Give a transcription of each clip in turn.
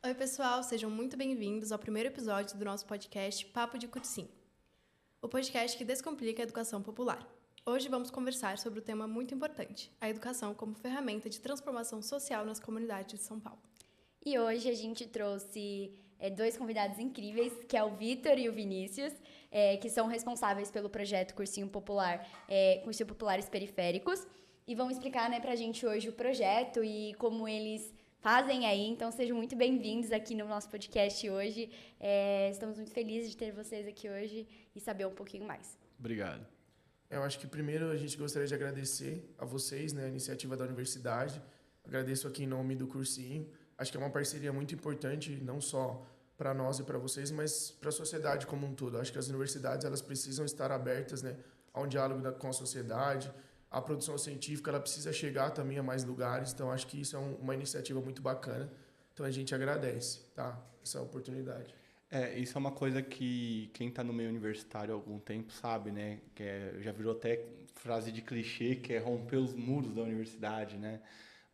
Oi, pessoal, sejam muito bem-vindos ao primeiro episódio do nosso podcast Papo de Cursinho, o podcast que descomplica a educação popular. Hoje vamos conversar sobre um tema muito importante, a educação como ferramenta de transformação social nas comunidades de São Paulo. E hoje a gente trouxe dois convidados incríveis, que é o Vitor e o Vinícius, que são responsáveis pelo projeto Cursinho Populares Periféricos, e vão explicar, pra gente hoje o projeto e como eles fazem aí. Então sejam muito bem-vindos aqui no nosso podcast hoje. Estamos muito felizes de ter vocês aqui hoje e saber um pouquinho mais. Obrigado. Eu acho que primeiro a gente gostaria de agradecer a vocês, a iniciativa da universidade. Agradeço aqui em nome do Cursinho. Acho que é uma parceria muito importante, não só para nós e para vocês, mas para a sociedade como um todo. Acho que as universidades elas precisam estar abertas, a um diálogo com a sociedade. A produção científica ela precisa chegar também a mais lugares. Então, acho que isso é uma iniciativa muito bacana. Então, a gente agradece, tá? Essa oportunidade. Isso é uma coisa que quem está no meio universitário há algum tempo sabe, já virou até frase de clichê, que é romper os muros da universidade,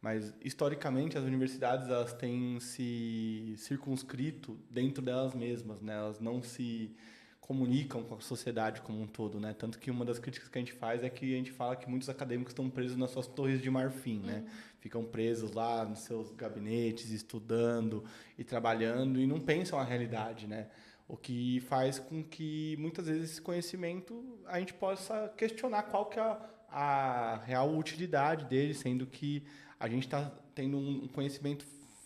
Mas, historicamente, as universidades elas têm se circunscrito dentro delas mesmas, Elas não se comunicam com a sociedade como um todo, Tanto que uma das críticas que a gente faz é que a gente fala que muitos acadêmicos estão presos nas suas torres de marfim, Ficam presos lá nos seus gabinetes, estudando e trabalhando e não pensam a realidade, O que faz com que, muitas vezes, esse conhecimento a gente possa questionar qual que é a real utilidade dele, sendo que a gente está tendo um conhecimento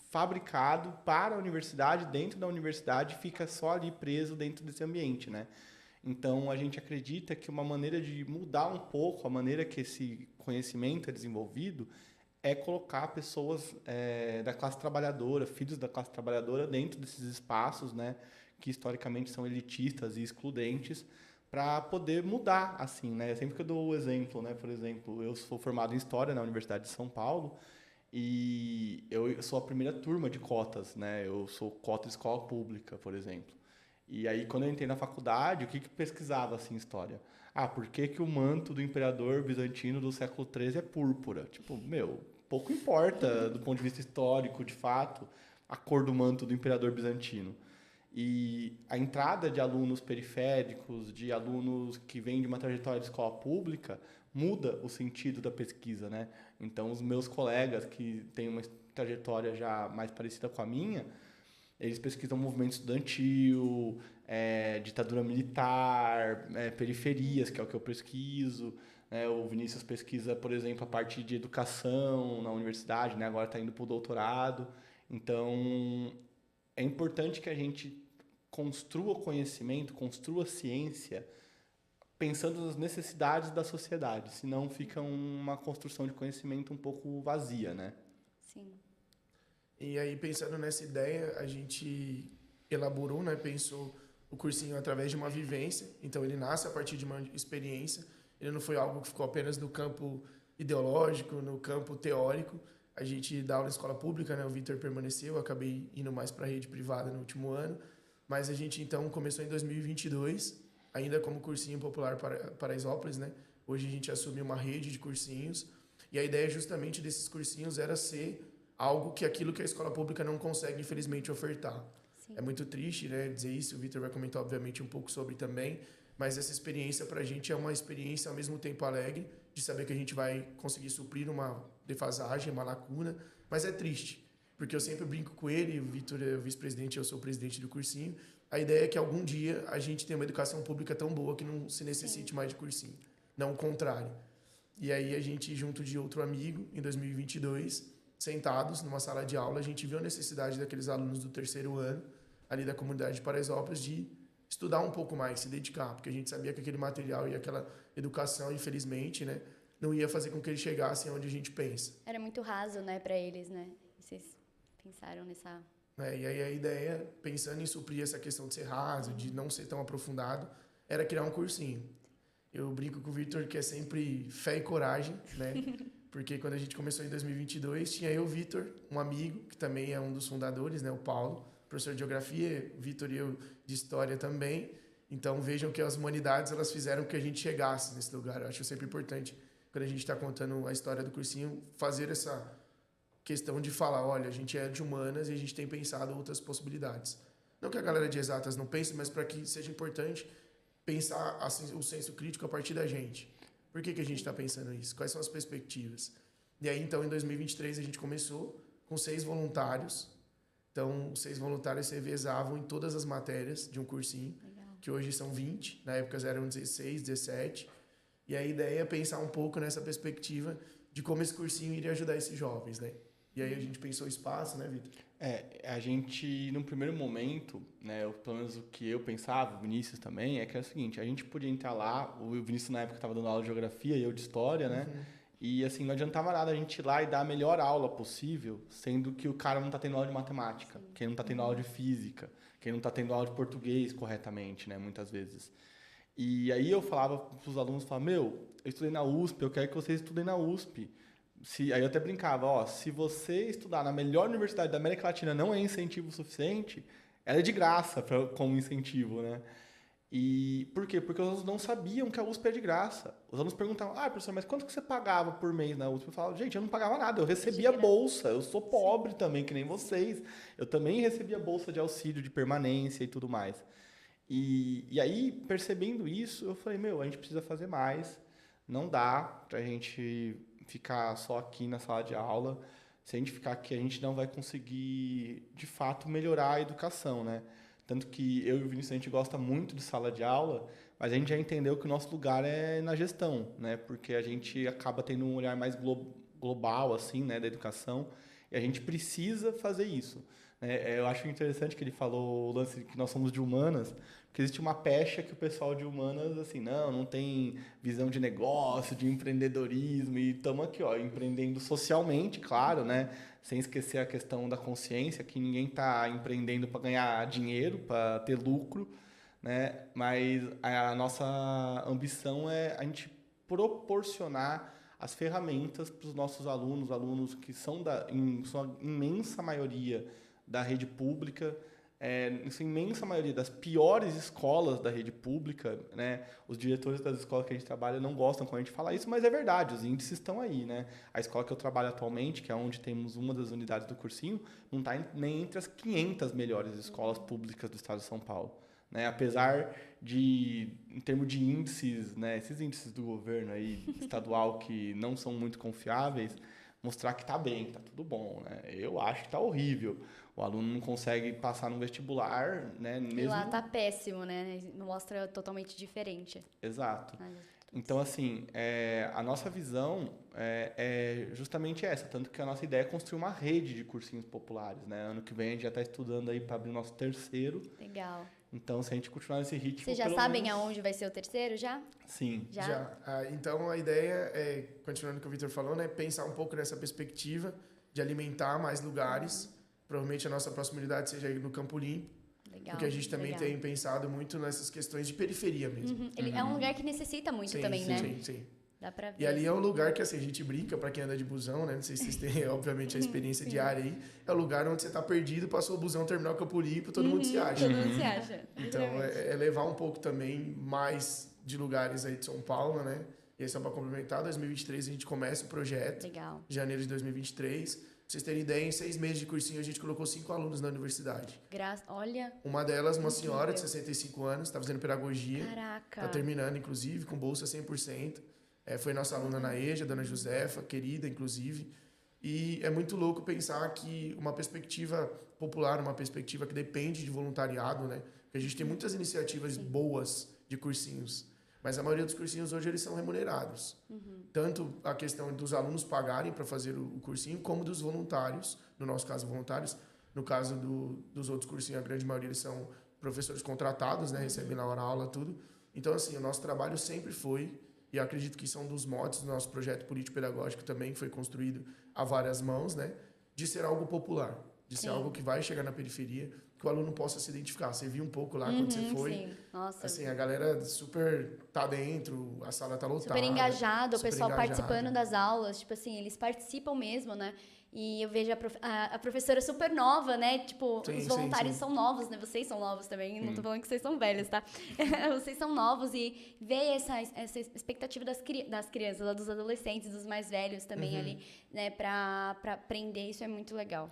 fabricado para a universidade, dentro da universidade, fica só ali preso dentro desse ambiente, Então, a gente acredita que uma maneira de mudar um pouco a maneira que esse conhecimento é desenvolvido é colocar pessoas da classe trabalhadora, filhos da classe trabalhadora, dentro desses espaços, que historicamente são elitistas e excludentes, para poder mudar, assim, Sempre que eu dou o exemplo, Por exemplo, eu sou formado em História na Universidade de São Paulo e eu sou a primeira turma de cotas, Eu sou cota de escola pública, por exemplo. E aí, quando eu entrei na faculdade, o que pesquisava, assim, História? Por que que o manto do imperador bizantino do século XIII é púrpura? Pouco importa, do ponto de vista histórico, de fato, a cor do manto do imperador bizantino. E a entrada de alunos periféricos, de alunos que vêm de uma trajetória de escola pública, muda o sentido da pesquisa, Então, os meus colegas que têm uma trajetória já mais parecida com a minha, eles pesquisam movimento estudantil, ditadura militar, periferias, que é o que eu pesquiso. O Vinícius pesquisa, por exemplo, a parte de educação na universidade, agora está indo para o doutorado. Então, é importante que a gente construa conhecimento, construa ciência, pensando nas necessidades da sociedade, senão fica uma construção de conhecimento um pouco vazia, Sim. E aí, pensando nessa ideia, a gente elaborou, pensou o cursinho através de uma vivência. Então, ele nasce a partir de uma experiência. Ele não foi algo que ficou apenas no campo ideológico, no campo teórico. A gente dá aula na escola pública, O Vitor permaneceu, eu acabei indo mais para a rede privada no último ano. Mas a gente, então, começou em 2022, ainda como Cursinho Popular Paraisópolis, Hoje a gente assume uma rede de cursinhos. E a ideia justamente desses cursinhos era ser aquilo que a escola pública não consegue, infelizmente, ofertar. Sim. É muito triste, dizer isso. O Vitor vai comentar, obviamente, um pouco sobre também. Mas essa experiência, para a gente, é uma experiência, ao mesmo tempo, alegre, de saber que a gente vai conseguir suprir uma defasagem, uma lacuna. Mas é triste, porque eu sempre brinco com ele, o Vitor é o vice-presidente, eu sou o presidente do cursinho. A ideia é que, algum dia, a gente tenha uma educação pública tão boa que não se necessite mais de cursinho. Não o contrário. E aí, a gente, junto de outro amigo, em 2022... sentados numa sala de aula, a gente viu a necessidade daqueles alunos do terceiro ano, ali da comunidade de Paraisópolis, de estudar um pouco mais, se dedicar, porque a gente sabia que aquele material e aquela educação, infelizmente, não ia fazer com que eles chegassem onde a gente pensa. Era muito raso, para eles, Vocês pensaram nessa... E aí a ideia, pensando em suprir essa questão de ser raso, de não ser tão aprofundado, era criar um cursinho. Eu brinco com o Vitor que é sempre fé e coragem, Porque quando a gente começou em 2022, tinha eu, Vitor, um amigo, que também é um dos fundadores, o Paulo, professor de geografia, Vitor e eu de história também. Então, vejam que as humanidades elas fizeram que a gente chegasse nesse lugar. Eu acho sempre importante, quando a gente está contando a história do cursinho, fazer questão de falar, olha, a gente é de humanas e a gente tem pensado outras possibilidades. Não que a galera de exatas não pense, mas para que seja importante pensar assim, o senso crítico a partir da gente. Por que a gente está pensando isso? Quais são as perspectivas? E aí, então, em 2023, a gente começou com 6 voluntários. Então, os 6 voluntários se revezavam em todas as matérias de um cursinho, que hoje são 20, na época eram 16, 17. E a ideia é pensar um pouco nessa perspectiva de como esse cursinho iria ajudar esses jovens, né? E aí a gente pensou espaço, né, Vitor? A gente, num primeiro momento, né, pelo menos o que eu pensava, o Vinícius também, é que era o seguinte, a gente podia entrar lá, o Vinícius na época estava dando aula de geografia e eu de história, né? E assim, não adiantava nada a gente ir lá e dar a melhor aula possível, sendo que o cara não está tendo aula de matemática, que não está tendo aula de física, que não está tendo aula de português corretamente, né, muitas vezes. E aí eu falava para os alunos, eu estudei na USP, eu quero que vocês estudem na USP. Aí eu até brincava, se você estudar na melhor universidade da América Latina não é incentivo suficiente, ela é de graça como incentivo, né? E por quê? Porque os alunos não sabiam que a USP é de graça. Os alunos perguntavam, professor, mas quanto que você pagava por mês na USP? Eu falava, gente, eu não pagava nada, eu recebia bolsa, eu sou pobre também, que nem vocês. Eu também recebia bolsa de auxílio, de permanência e tudo mais. E aí, percebendo isso, eu falei, a gente precisa fazer mais, não dá pra gente ficar só aqui na sala de aula. Se a gente ficar aqui, a gente não vai conseguir, de fato, melhorar a educação, né? Tanto que eu e o Vinícius, a gente gosta muito de sala de aula, mas a gente já entendeu que o nosso lugar é na gestão, né? Porque a gente acaba tendo um olhar mais global, assim, né, da educação, e a gente precisa fazer isso. Eu acho interessante que ele falou o lance que nós somos de humanas, porque existe uma pecha que o pessoal de humanas, assim, não tem visão de negócio, de empreendedorismo, e estamos aqui, empreendendo socialmente, claro, né? Sem esquecer a questão da consciência, que ninguém está empreendendo para ganhar dinheiro, para ter lucro, né? Mas a nossa ambição é a gente proporcionar as ferramentas para os nossos alunos que são, em sua imensa maioria, da rede pública, essa imensa maioria das piores escolas da rede pública, né? Os diretores das escolas que a gente trabalha não gostam quando a gente fala isso, mas é verdade, os índices estão aí, né? A escola que eu trabalho atualmente, que é onde temos uma das unidades do cursinho, não está nem entre as 500 melhores escolas públicas do estado de São Paulo, né? Apesar de, em termos de índices, né? Esses índices do governo aí, estadual, que não são muito confiáveis, mostrar que está bem, está tudo bom, né? Eu acho que está horrível. O aluno não consegue passar no vestibular, né? Mesmo... E lá tá péssimo, né? Mostra totalmente diferente. Exato. Então, assim, a nossa visão é justamente essa. Tanto que a nossa ideia é construir uma rede de cursinhos populares, né? Ano que vem a gente já está estudando aí para abrir o nosso 3º. Legal. Então, se a gente continuar nesse ritmo... Vocês já sabem aonde vai ser o 3º, já? Sim. Já? Então, a ideia é, continuando o que o Vitor falou, né? Pensar um pouco nessa perspectiva de alimentar mais lugares. Provavelmente a nossa proximidade seja aí no Campo Limpo. Legal, porque a gente também tem pensado muito nessas questões de periferia mesmo. Ele é um lugar que necessita muito também, né? Sim. Dá pra ver. E ali é um lugar que assim, a gente brinca para quem anda de busão, né? Não sei se vocês têm, obviamente, a experiência diária aí. É o lugar onde você tá perdido, passou o busão, terminou o Campo Limpo, todo mundo se acha. Todo mundo se acha. Então, é levar um pouco também mais de lugares aí de São Paulo, né? E aí, só para complementar, 2023 a gente começa o projeto. Legal. Janeiro de 2023. Pra vocês terem ideia, em 6 meses de cursinho, a gente colocou 5 alunos na universidade. Olha. Uma delas, uma senhora de 65 anos, está fazendo pedagogia. Caraca. Está terminando, inclusive, com bolsa 100%. Foi nossa aluna na EJA, dona Josefa, querida, inclusive. E é muito louco pensar que uma perspectiva popular, uma perspectiva que depende de voluntariado, né? Porque a gente tem muitas iniciativas boas de cursinhos, mas a maioria dos cursinhos hoje eles são remunerados. Tanto a questão dos alunos pagarem para fazer o cursinho, como dos voluntários, no nosso caso voluntários, no caso dos outros cursinhos, a grande maioria eles são professores contratados, né, recebem na hora aula, tudo. Então, assim, o nosso trabalho sempre foi, e eu acredito que isso é um dos motes do nosso projeto político-pedagógico também, que foi construído a várias mãos, né, de ser algo popular, de ser algo que vai chegar na periferia, que o aluno possa se identificar. Você viu um pouco lá quando você foi. Sim. Nossa. Assim, a galera super tá dentro, a sala tá lotada. Super engajado, o pessoal participando das aulas. Tipo assim, eles participam mesmo, né? E eu vejo a professora super nova, né? Tipo, Sim, os voluntários sim. são novos, né? Vocês são novos também, não tô falando que vocês são velhos, tá? Vocês são novos e ver essa expectativa das crianças, dos adolescentes, dos mais velhos também ali, né? Pra aprender, isso é muito legal.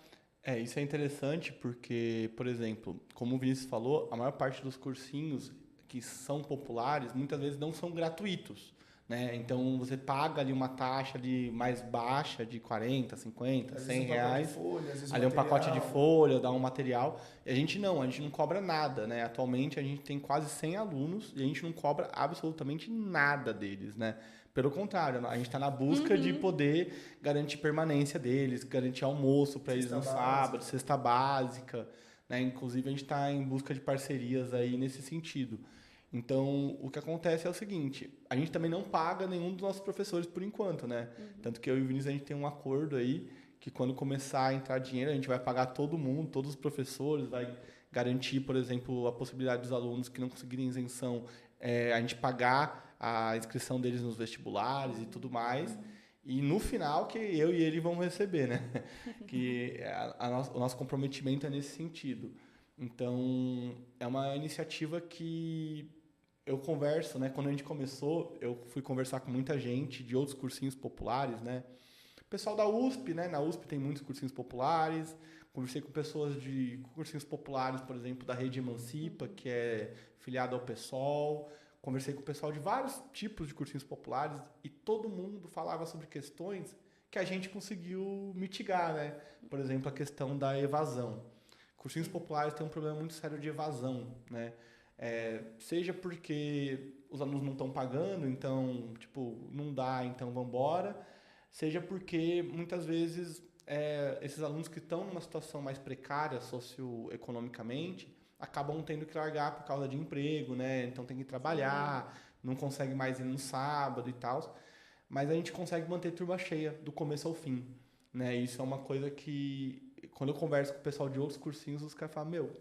Isso é interessante porque, por exemplo, como o Vinícius falou, a maior parte dos cursinhos que são populares, muitas vezes não são gratuitos, né? Então, você paga ali uma taxa ali mais baixa, de 40, 50, Às 100 vezes um pacote de reais. folha, às vezes Ali é um pacote de material. folha, dá um material. E a gente não cobra nada, né? Atualmente, a gente tem quase 100 alunos e a gente não cobra absolutamente nada deles, né? Pelo contrário, a gente está na busca de poder garantir permanência deles, garantir almoço para eles Cesta no básica. sábado, cesta básica, né? Inclusive, a gente está em busca de parcerias aí nesse sentido. Então, o que acontece é o seguinte, a gente também não paga nenhum dos nossos professores por enquanto, né? Tanto que eu e o Vinícius, a gente tem um acordo aí, que quando começar a entrar dinheiro, a gente vai pagar todo mundo, todos os professores, vai garantir, por exemplo, a possibilidade dos alunos que não conseguirem isenção, a gente pagar a inscrição deles nos vestibulares e tudo mais. E no final, que eu e ele vamos receber, né? Que o nosso comprometimento é nesse sentido. Então, é uma iniciativa que eu converso, né? Quando a gente começou, eu fui conversar com muita gente de outros cursinhos populares, né? Pessoal da USP, né? Na USP tem muitos cursinhos populares. Conversei com pessoas de cursinhos populares, por exemplo, da Rede Emancipa, que é filiada ao PSOL. Conversei com o pessoal de vários tipos de cursinhos populares e todo mundo falava sobre questões que a gente conseguiu mitigar, né? Por exemplo, a questão da evasão. Cursinhos populares têm um problema muito sério de evasão, né? Seja porque os alunos não estão pagando, então, tipo, não dá, então vamos embora. Seja porque, muitas vezes, esses alunos que estão numa situação mais precária socioeconomicamente acabam tendo que largar por causa de emprego, né? Então tem que trabalhar, não consegue mais ir no sábado e tal. Mas a gente consegue manter turma cheia do começo ao fim, né? Isso é uma coisa que, quando eu converso com o pessoal de outros cursinhos, os caras falam, meu,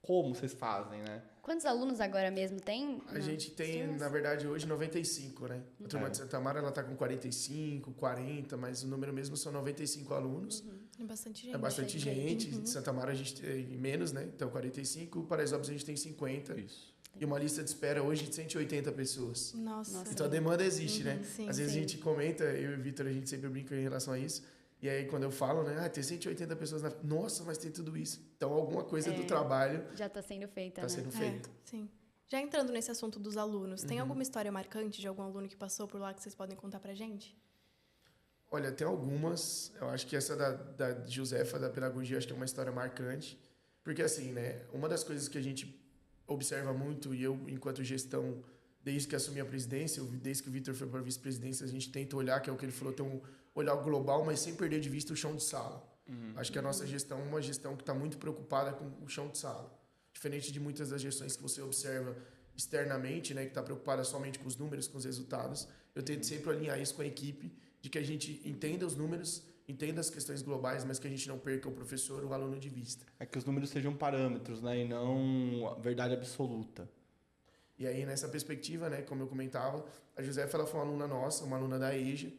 como vocês fazem, né? Quantos alunos agora mesmo tem? A gente tem, na verdade, hoje 95, né? A turma de Santa Amaro, ela tá com 45, 40, mas o número mesmo são 95 alunos. É bastante gente. É bastante gente. De Santa Amaro a gente tem menos, né? Então, 45. Paraisópolis a gente tem 50. Isso. E uma lista de espera hoje de 180 pessoas. Nossa. Então, a demanda existe, né? Sim, Às vezes sim. a gente comenta, eu e o Vitor, a gente sempre brinca em relação a isso. E aí, quando eu falo, né? Tem 180 pessoas na... Nossa, mas tem tudo isso. Então, alguma coisa do trabalho Já está sendo feita, está né? sendo feita. Sim. Já entrando nesse assunto dos alunos, tem alguma história marcante de algum aluno que passou por lá que vocês podem contar pra gente? Olha, tem algumas. Eu acho que essa da Josefa, da pedagogia, acho que é uma história marcante. Porque, assim, né? Uma das coisas que a gente observa muito, e eu, enquanto gestão, desde que assumi a presidência, desde que o Vitor foi para a vice-presidência, a gente tenta olhar, que é o que ele falou, ter um olhar global, mas sem perder de vista o chão de sala. Acho que a nossa gestão é uma gestão que está muito preocupada com o chão de sala. Diferente de muitas das gestões que você observa externamente, né, que está preocupada somente com os números, com os resultados, eu tento sempre alinhar isso com a equipe, de que a gente entenda os números, entenda as questões globais, mas que a gente não perca o professor ou o aluno de vista. É que os números sejam parâmetros, né? E não a verdade absoluta. E aí, nessa perspectiva, né, como eu comentava, a Josefa, ela foi uma aluna nossa, uma aluna da EJA,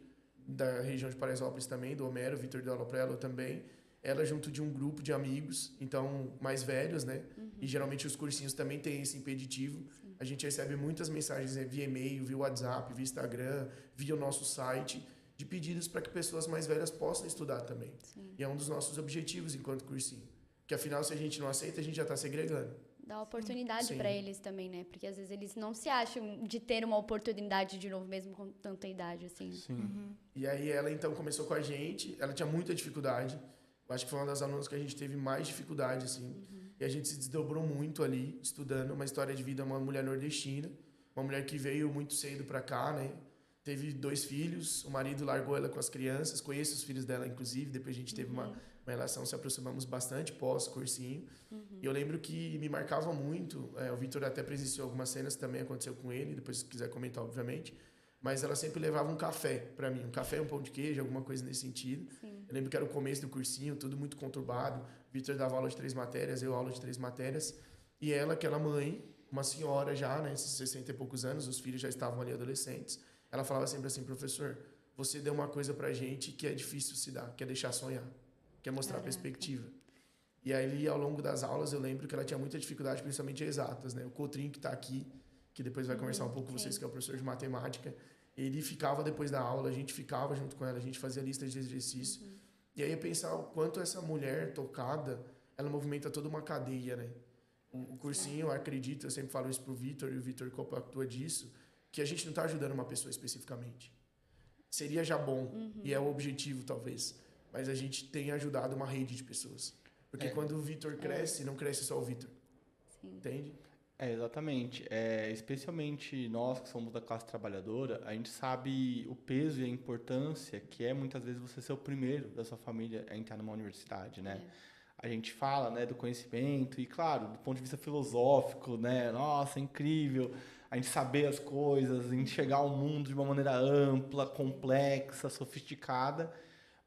da região de Paraisópolis também, do Homero, o Vitor deu aula para ela também. Ela junto de um grupo de amigos, então, mais velhos, né? E geralmente os cursinhos também têm esse impeditivo. A gente recebe muitas mensagens, né, via e-mail, via WhatsApp, via Instagram, via o nosso site, de pedidos para que pessoas mais velhas possam estudar também. E é um dos nossos objetivos enquanto cursinho. Que afinal, se a gente não aceita, a gente já está segregando. Dá oportunidade Sim. para eles também, né? Porque às vezes eles não se acham de ter uma oportunidade de novo, mesmo com tanta idade, assim. Sim. E aí ela então começou com a gente, ela tinha muita dificuldade. Eu acho que foi uma das alunas que a gente teve mais dificuldade, assim. E a gente se desdobrou muito ali, estudando uma história de vida, uma mulher nordestina, uma mulher que veio muito cedo para cá, né? Teve 2 filhos, o marido largou ela com as crianças, conheço os filhos dela, inclusive, depois a gente teve uma relação, se aproximamos bastante pós-cursinho. E eu lembro que me marcava muito, o Vitor até presenciou algumas cenas, também aconteceu com ele, depois se quiser comentar, obviamente, mas ela sempre levava um café para mim, um café, um pão de queijo, alguma coisa nesse sentido. Eu lembro que era o começo do cursinho, tudo muito conturbado, o Vitor dava aula de 3 matérias, eu aula de 3 matérias, e ela, aquela mãe, uma senhora já, né, 60 e poucos anos, os filhos já estavam ali adolescentes, ela falava sempre assim, professor, você deu uma coisa pra gente que é difícil se dar, que é deixar sonhar. quer mostrar Caraca. perspectiva. E aí, ao longo das aulas, eu lembro que ela tinha muita dificuldade, principalmente exatas, né? O Cotrim, que está aqui, que depois vai conversar um pouco com vocês, que é o professor de matemática, ele ficava depois da aula, a gente ficava junto com ela, a gente fazia lista de exercício. E aí eu pensava o quanto essa mulher tocada, ela movimenta toda uma cadeia, né? O cursinho, eu acredito, eu sempre falo isso pro Vitor, e o Vitor compactua disso, que a gente não está ajudando uma pessoa especificamente. Seria já bom, e é o objetivo, talvez. Mas a gente tem ajudado uma rede de pessoas. Porque quando o Vitor cresce, não cresce só o Vitor. Entende? Exatamente. Especialmente nós que somos da classe trabalhadora, a gente sabe o peso e a importância que é muitas vezes você ser o primeiro da sua família a entrar numa universidade, né? A gente fala, né, do conhecimento e, claro, do ponto de vista filosófico, né? Nossa, é incrível a gente saber as coisas, enxergar o mundo de uma maneira ampla, complexa, sofisticada,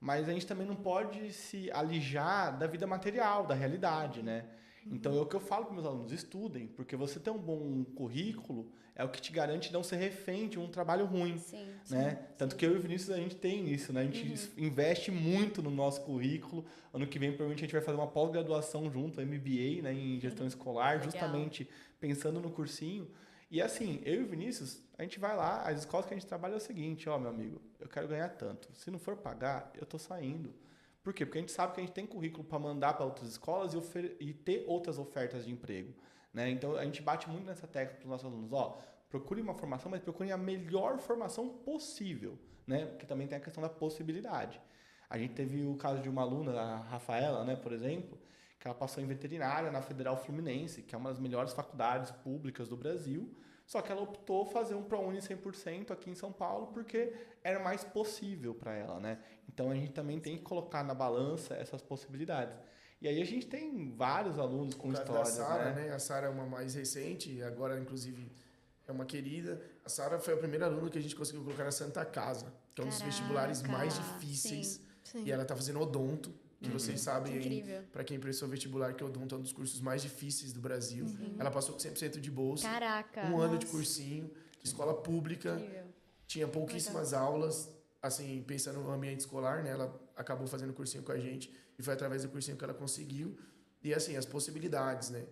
mas a gente também não pode se alijar da vida material, da realidade, né? Então, é o que eu falo para meus alunos, estudem, porque você ter um bom currículo é o que te garante não ser refém de um trabalho ruim, né? Tanto que eu e o Vinícius, a gente tem isso, né? A gente investe muito no nosso currículo. Ano que vem, provavelmente, a gente vai fazer uma pós-graduação junto, MBA, né, em gestão escolar, justamente pensando no cursinho. E assim, eu e o Vinícius, a gente vai lá, as escolas que a gente trabalha é o seguinte, ó, meu amigo, eu quero ganhar tanto. Se não for pagar, eu tô saindo. Por quê? Porque a gente sabe que a gente tem currículo para mandar para outras escolas e ter outras ofertas de emprego, né? Então, a gente bate muito nessa tecla para os nossos alunos. Ó, procure uma formação, mas procure a melhor formação possível, né? Porque também tem a questão da possibilidade. A gente teve o caso de uma aluna, a Rafaela, né, por exemplo, que ela passou em veterinária na Federal Fluminense, que é uma das melhores faculdades públicas do Brasil, só que ela optou fazer um ProUni 100% aqui em São Paulo porque era mais possível para ela, né? Então, a gente também tem que colocar na balança essas possibilidades. E aí, a gente tem vários alunos com histórias, da Sara, né? A Sara é uma mais recente, agora, inclusive, é uma querida. A Sara foi a primeira aluna que a gente conseguiu colocar na Santa Casa, que é um dos vestibulares mais difíceis. Sim. E ela está fazendo odonto, que vocês sabem, para quem prestou vestibular, que odonto é um dos cursos mais difíceis do Brasil. Ela passou com 100% de bolsa. Caraca! Um ano de cursinho, escola pública. Incrível. Tinha pouquíssimas aulas, assim, pensando no ambiente escolar, né? Ela acabou fazendo cursinho com a gente e foi através do cursinho que ela conseguiu. E, assim, as possibilidades, né?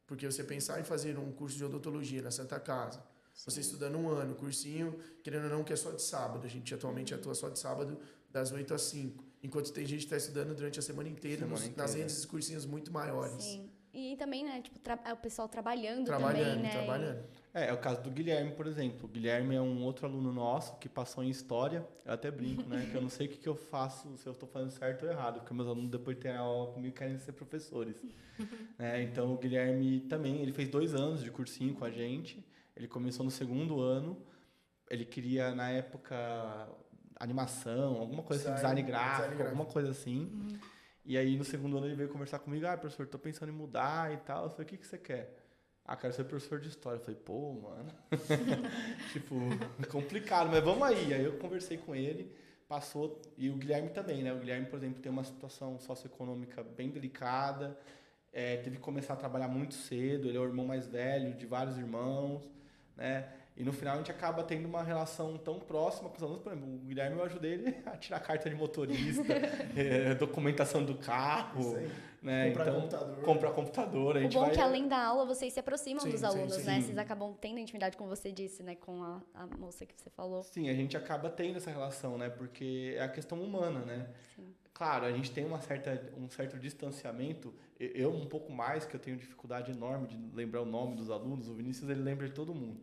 Porque você pensar em fazer um curso de odontologia na Santa Casa, você estudando um ano, cursinho, querendo ou não, que é só de sábado. A gente atualmente atua só de sábado, das 8 às 5. Enquanto tem gente que está estudando durante a semana inteira, nas redes de cursinhos muito maiores. Sim. E também, né, tipo, o pessoal trabalhando também, né? Trabalhando. É o caso do Guilherme, por exemplo. O Guilherme é um outro aluno nosso que passou em História. Eu até brinco, né? Que eu não sei o que eu faço, se eu estou fazendo certo ou errado. Porque meus alunos, depois de ter aula comigo, querem ser professores. Então, o Guilherme também, ele fez 2 anos de cursinho com a gente. Ele começou no 2º ano. Ele queria, na época, animação, alguma coisa assim, design gráfico, alguma coisa assim. E aí, no 2º ano, ele veio conversar comigo. Ah, professor, tô pensando em mudar e tal. Eu falei, o que você quer? Ah, quero ser professor de história. Eu falei, pô, mano. Tipo, complicado, mas vamos aí. Aí eu conversei com ele, passou. E o Guilherme também, né? O Guilherme, por exemplo, tem uma situação socioeconômica bem delicada. Teve que começar a trabalhar muito cedo. Ele é o irmão mais velho de vários irmãos, né? E no final a gente acaba tendo uma relação tão próxima com os alunos. Por exemplo, o Guilherme, eu ajudei ele a tirar carta de motorista, documentação do carro, né? Comprar computador. O bom é que além da aula vocês se aproximam dos alunos, né? Sim. Vocês acabam tendo intimidade, como você disse, né? Com a moça que você falou. Sim, a gente acaba tendo essa relação, né? Porque é a questão humana, né? Sim. Claro, a gente tem um certo distanciamento. Eu um pouco mais, que eu tenho dificuldade enorme de lembrar o nome dos alunos. O Vinícius, ele lembra de todo mundo.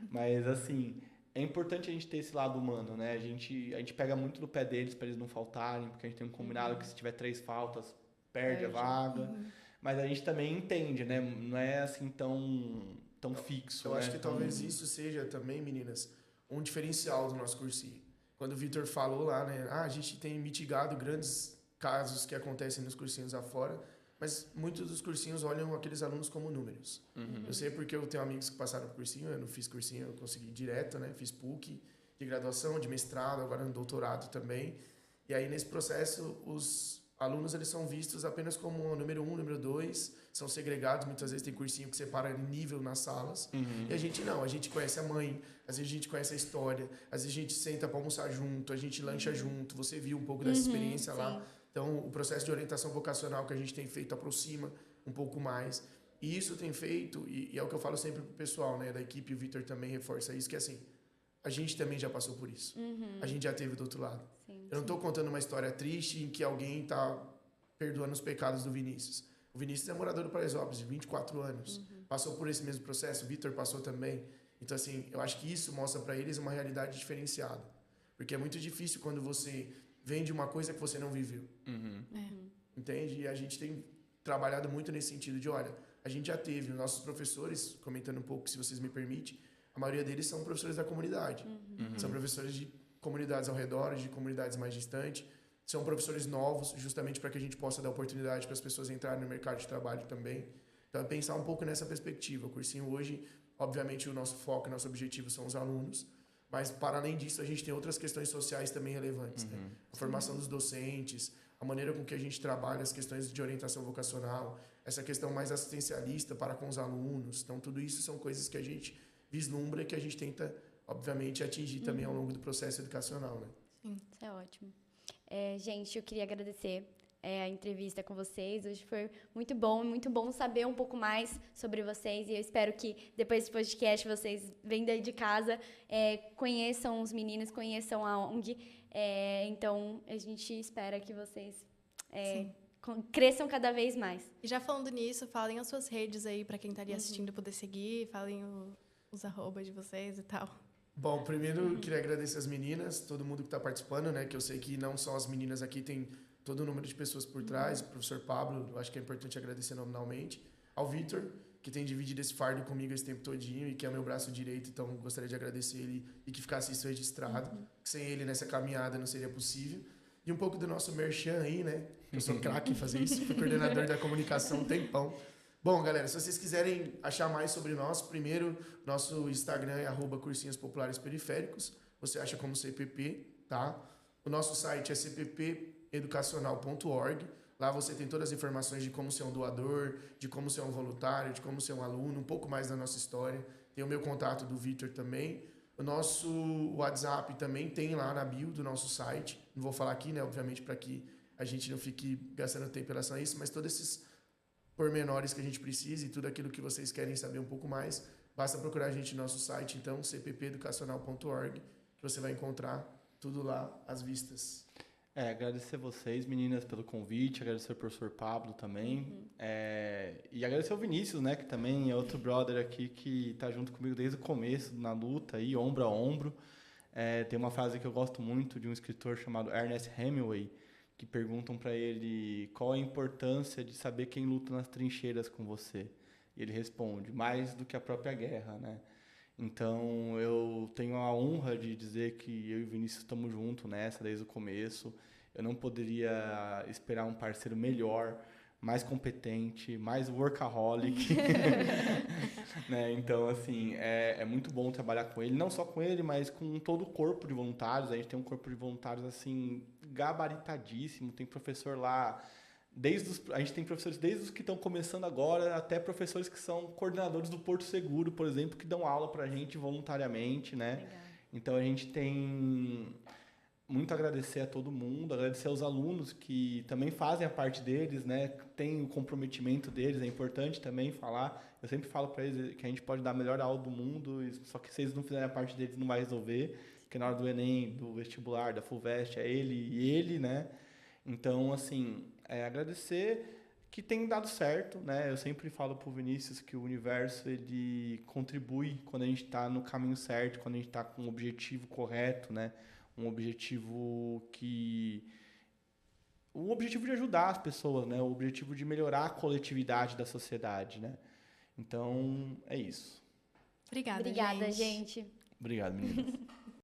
Mas, assim, é importante a gente ter esse lado humano, né? A gente pega muito no pé deles para eles não faltarem, porque a gente tem um combinado que se tiver 3 faltas, perde a vaga. Mas a gente também entende, né? Não é assim tão fixo. Eu né? acho que talvez isso seja também, meninas, um diferencial do nosso cursinho. Quando o Vitor falou lá, né? A gente tem mitigado grandes casos que acontecem nos cursinhos afora, mas muitos dos cursinhos olham aqueles alunos como números. Eu sei porque eu tenho amigos que passaram por cursinho, eu não fiz cursinho, eu consegui direto, né? Fiz PUC de graduação, de mestrado, agora no doutorado também. E aí, nesse processo, os alunos eles são vistos apenas como o número 1, número 2, são segregados, muitas vezes tem cursinho que separa nível nas salas. E a gente não, a gente conhece a mãe, às vezes a gente conhece a história, às vezes a gente senta para almoçar junto, a gente lancha junto, você viu um pouco dessa experiência lá Então, o processo de orientação vocacional que a gente tem feito aproxima um pouco mais. E isso tem feito, e é o que eu falo sempre pro pessoal, né, da equipe, o Vitor também reforça isso, que assim, a gente também já passou por isso. A gente já teve do outro lado. Sim, eu não estou contando uma história triste em que alguém está perdoando os pecados do Vinícius. O Vinícius é morador do Paraisópolis, de 24 anos. Passou por esse mesmo processo, o Vitor passou também. Então, assim, eu acho que isso mostra para eles uma realidade diferenciada. Porque é muito difícil quando você vende uma coisa que você não viveu. Entende? E a gente tem trabalhado muito nesse sentido de, olha, a gente já teve os nossos professores, comentando um pouco, se vocês me permitem, a maioria deles são professores da comunidade. São professores de comunidades ao redor, de comunidades mais distantes. São professores novos, justamente para que a gente possa dar oportunidade para as pessoas entrarem no mercado de trabalho também. Então, é pensar um pouco nessa perspectiva. O cursinho hoje, obviamente, o nosso foco, o nosso objetivo são os alunos, mas, para além disso, a gente tem outras questões sociais também relevantes. Né? A formação dos docentes, a maneira com que a gente trabalha as questões de orientação vocacional, essa questão mais assistencialista para com os alunos. Então, tudo isso são coisas que a gente vislumbra e que a gente tenta, obviamente, atingir também ao longo do processo educacional. Né? Sim, isso é ótimo. Gente, eu queria agradecer a entrevista com vocês. Hoje foi muito bom saber um pouco mais sobre vocês. E eu espero que depois desse podcast vocês vêm daí de casa, conheçam os meninos, conheçam a ONG. Então, a gente espera que vocês cresçam cada vez mais. E já falando nisso, falem as suas redes aí para quem estaria assistindo poder seguir, falem os arrobas de vocês e tal. Bom, primeiro eu queria agradecer as meninas, todo mundo que está participando, né? Que eu sei que não só as meninas aqui, tem todo o número de pessoas por trás, o professor Pablo, eu acho que é importante agradecer nominalmente, ao Vitor, que tem dividido esse fardo comigo esse tempo todinho e que é meu braço direito, então gostaria de agradecer ele e que ficasse isso registrado. Sem ele nessa caminhada não seria possível. E um pouco do nosso merchan aí, né? Eu sou craque em fazer isso, fui coordenador da comunicação um tempão. Bom, galera, se vocês quiserem achar mais sobre nós, primeiro, nosso Instagram é @cursinhos populares periféricos, você acha como CPP, tá? O nosso site é cppeducacional.org. Lá você tem todas as informações de como ser um doador, de como ser um voluntário, de como ser um aluno, um pouco mais da nossa história. Tem o meu contato do Vitor também. O nosso WhatsApp também tem lá na bio do nosso site. Não vou falar aqui, né? Obviamente, para que a gente não fique gastando tempo em relação a isso, mas todos esses pormenores que a gente precisa e tudo aquilo que vocês querem saber um pouco mais, basta procurar a gente no nosso site, então, cppeducacional.org, que você vai encontrar tudo lá às vistas. Agradecer vocês, meninas, pelo convite, agradecer ao professor Pablo também, e agradecer ao Vinícius, né, que também é outro brother aqui que está junto comigo desde o começo, na luta, aí, ombro a ombro. Tem uma frase que eu gosto muito de um escritor chamado Ernest Hemingway, que perguntam para ele qual a importância de saber quem luta nas trincheiras com você. E ele responde, mais do que a própria guerra, né? Então, eu tenho a honra de dizer que eu e o Vinícius estamos juntos nessa desde o começo. Eu não poderia esperar um parceiro melhor, mais competente, mais workaholic. Né? Então, assim, é muito bom trabalhar com ele. Não só com ele, mas com todo o corpo de voluntários. A gente tem um corpo de voluntários, assim, gabaritadíssimo. Tem professor lá... A gente tem professores desde os que estão começando agora até professores que são coordenadores do Porto Seguro, por exemplo, que dão aula para a gente voluntariamente, né? Legal. Então, a gente tem muito a agradecer a todo mundo, agradecer aos alunos que também fazem a parte deles, né? Tem o comprometimento deles, é importante também falar. Eu sempre falo para eles que a gente pode dar a melhor aula do mundo, só que se eles não fizerem a parte deles, não vai resolver, porque na hora do Enem, do vestibular, da FUVEST, é ele e ele, né? Então, assim, agradecer que tem dado certo, né? Eu sempre falo pro Vinícius que o universo, ele contribui quando a gente está no caminho certo, quando a gente está com um objetivo correto, né? Um objetivo de ajudar as pessoas, né? O objetivo de melhorar a coletividade da sociedade, né? Então, é isso. Obrigada, Obrigada, gente. Obrigado, meninas.